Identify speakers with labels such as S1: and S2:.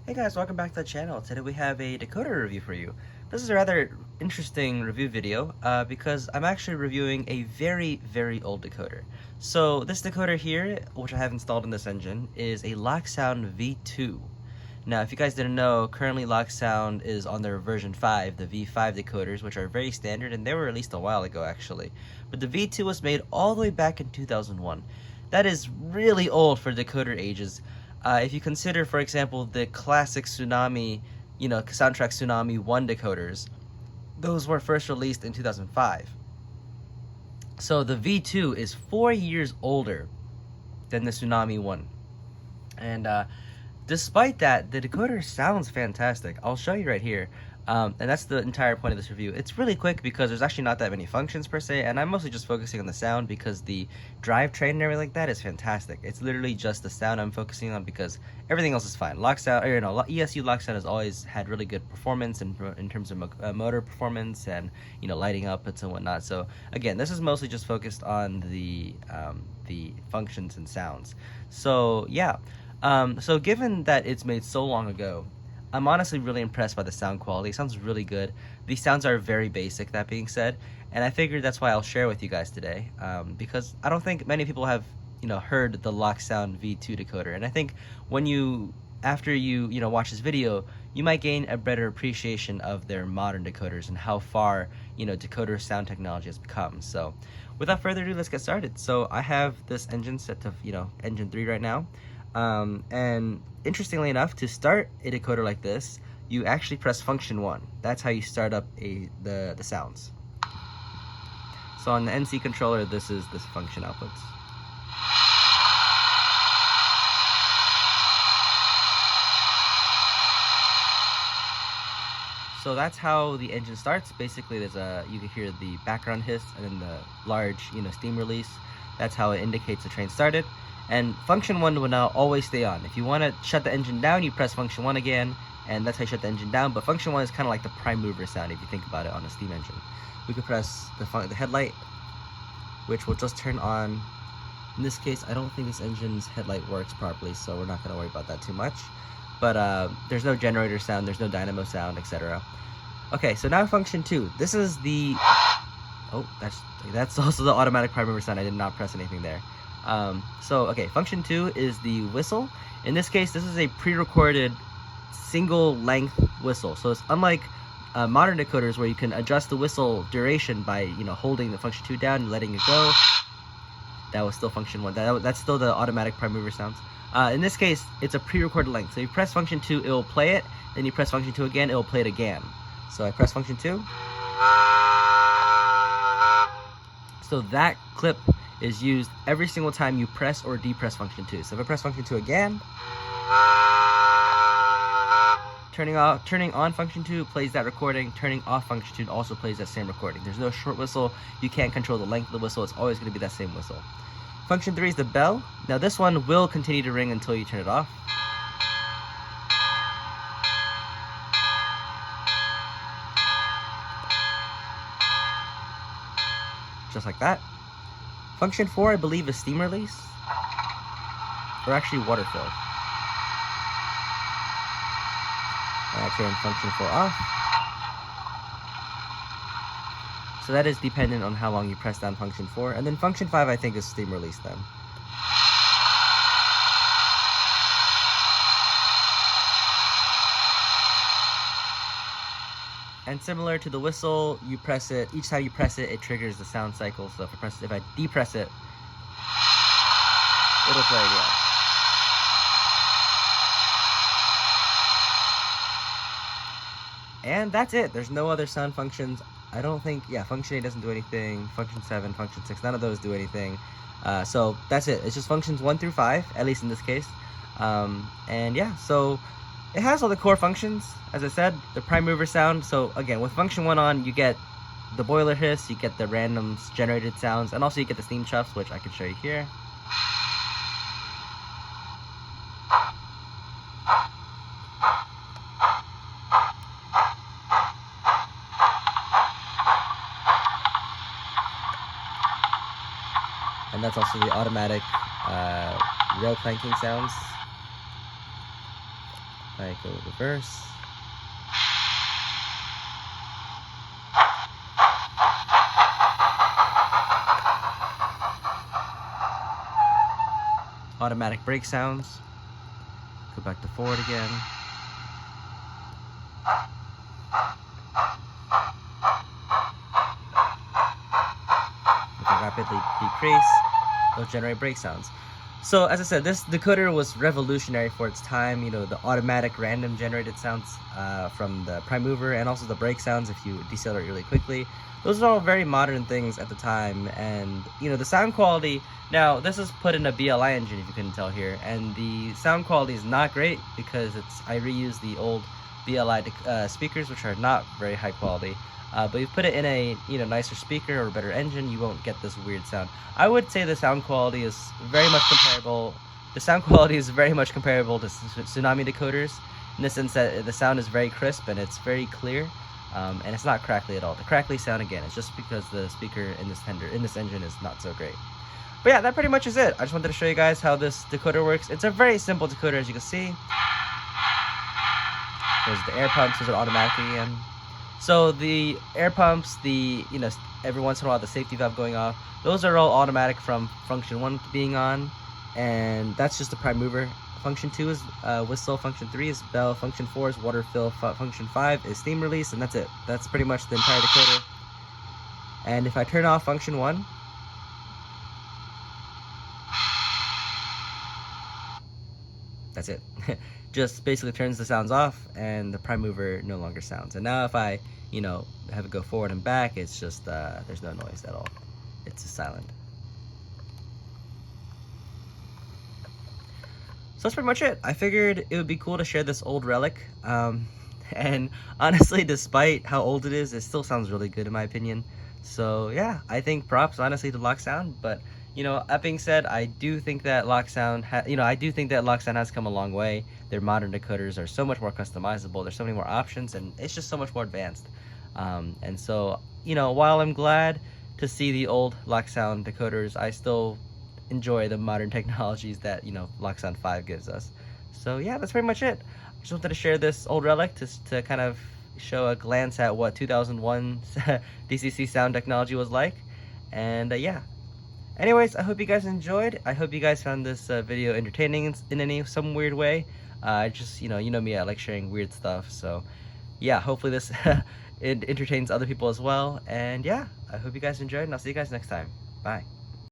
S1: Hey guys, welcome back to the channel. Today we have a decoder review for you. This is a rather interesting review video because I'm actually reviewing a very old decoder. So this decoder here, which I have installed in this engine, is a Loksound V2. Now if you guys didn't know, currently Loksound is on their version 5, the V5 decoders, which are very standard, and they were released a while ago actually. But the V2 was made all the way back in 2001. That is really old for decoder ages. If you consider, for example, the classic Tsunami, soundtrack Tsunami 1 decoders, those were first released in 2005. So the V2 is 4 years older than the Tsunami 1. And despite that, the decoder sounds fantastic. I'll show you right here. And that's the entire point of this review. It's really quick because there's actually not that many functions per se, and I'm mostly just focusing on the sound because the drivetrain and everything like that is fantastic. It's literally just the sound I'm focusing on because everything else is fine. ESU Loksound has always had really good performance in terms of motor performance and lighting up and whatnot. So again, this is mostly just focused on the functions and sounds. So yeah. So given that it's made so long ago, I'm honestly really impressed by the sound quality. It sounds really good. These sounds are very basic, that being said, and I figured that's why I'll share with you guys today, because I don't think many people have, heard the Loksound V2 decoder, and I think after you watch this video, you might gain a better appreciation of their modern decoders and how far, decoder sound technology has become. So, without further ado, let's get started. So I have this engine set to, engine 3 right now. And interestingly enough, to start a decoder like this, you actually press function 1. That's how you start up the sounds. So on the NC controller, this is the function outputs. So that's how the engine starts. Basically, you can hear the background hiss and then the large, steam release. That's how it indicates the train started. And function 1 will now always stay on. If you want to shut the engine down, you press function 1 again, and that's how you shut the engine down. But function 1 is kind of like the prime mover sound if you think about it on a steam engine. We could press the headlight, which will just turn on. In this case, I don't think this engine's headlight works properly, so we're not going to worry about that too much. But there's no generator sound, there's no dynamo sound, etc. Okay, so now function 2. This is the... Oh, that's also the automatic prime mover sound. I did not press anything there. Okay, function 2 is the whistle. In this case, this is a pre-recorded single length whistle. So it's unlike modern decoders where you can adjust the whistle duration by holding the function 2 down and letting it go. That was still function 1. That's still the automatic prime mover sounds. In this case, it's a pre-recorded length. So you press function 2, it will play it. Then you press function 2 again, it will play it again. So I press function 2. So that clip is used every single time you press or depress function 2. So if I press function 2 again, turning on function 2 plays that recording, turning off function 2 also plays that same recording. There's no short whistle, you can't control the length of the whistle, it's always going to be that same whistle. Function 3 is the bell. Now this one will continue to ring until you turn it off. Just like that. Function 4, I believe, is steam release, or actually water fill. And I turn function 4 off. So that is dependent on how long you press down function 4. And then function 5, I think, is steam release then. And similar to the whistle, you press it, each time you press it, it triggers the sound cycle. So if I depress it, it'll play again. And that's it. There's no other sound functions. I don't think, function 8 doesn't do anything. Function 7, function 6, none of those do anything. So that's it. It's just functions 1 through 5, at least in this case. And yeah, so it has all the core functions, as I said, the prime mover sound. So again, with function 1 on, you get the boiler hiss, you get the random generated sounds, and also you get the steam chuffs, which I can show you here. And that's also the automatic rail clanking sounds. If I go reverse. Automatic brake sounds. Go back to forward again. We can rapidly decrease. It'll generate brake sounds. So as I said, this decoder was revolutionary for its time. You know, the automatic random generated sounds from the prime mover, and also the brake sounds if you decelerate really quickly. Those are all very modern things at the time, and you know, the sound quality. Now this is put in a BLI engine, if you couldn't tell here, and the sound quality is not great because I reused the old BLI speakers, which are not very high quality. But you put it in a nicer speaker or a better engine, you won't get this weird sound. I would say the sound quality is very much comparable. The sound quality is very much comparable to Tsunami decoders, in the sense that the sound is very crisp and it's very clear, and it's not crackly at all. The crackly sound, again, is just because the speaker in this engine is not so great. But yeah, that pretty much is it. I just wanted to show you guys how this decoder works. It's a very simple decoder, as you can see. There's the air pumps, those are automatically in. So the air pumps, every once in a while the safety valve going off, those are all automatic from function 1 being on, and that's just the prime mover. Function 2 is whistle, function 3 is bell, function 4 is water fill, function 5 is steam release, and that's it. That's pretty much the entire decoder. And if I turn off function 1, that's it. Just basically turns the sounds off and the prime mover no longer sounds. And now if I, have it go forward and back, it's just, there's no noise at all. It's just silent. So that's pretty much it. I figured it would be cool to share this old relic. And honestly, despite how old it is, it still sounds really good in my opinion. So yeah, I think props honestly to Loksound, but that being said, I do think that Loksound has come a long way. Their modern decoders are so much more customizable. There's so many more options, and it's just so much more advanced. And so, while I'm glad to see the old Loksound decoders, I still enjoy the modern technologies that Loksound 5 gives us. So yeah, that's pretty much it. I just wanted to share this old relic to kind of show a glance at what 2001 DCC sound technology was like. And yeah. Anyways, I hope you guys enjoyed. I hope you guys found this video entertaining in some weird way. Just you know me, I like sharing weird stuff. So yeah, hopefully this it entertains other people as well. And yeah, I hope you guys enjoyed, and I'll see you guys next time. Bye.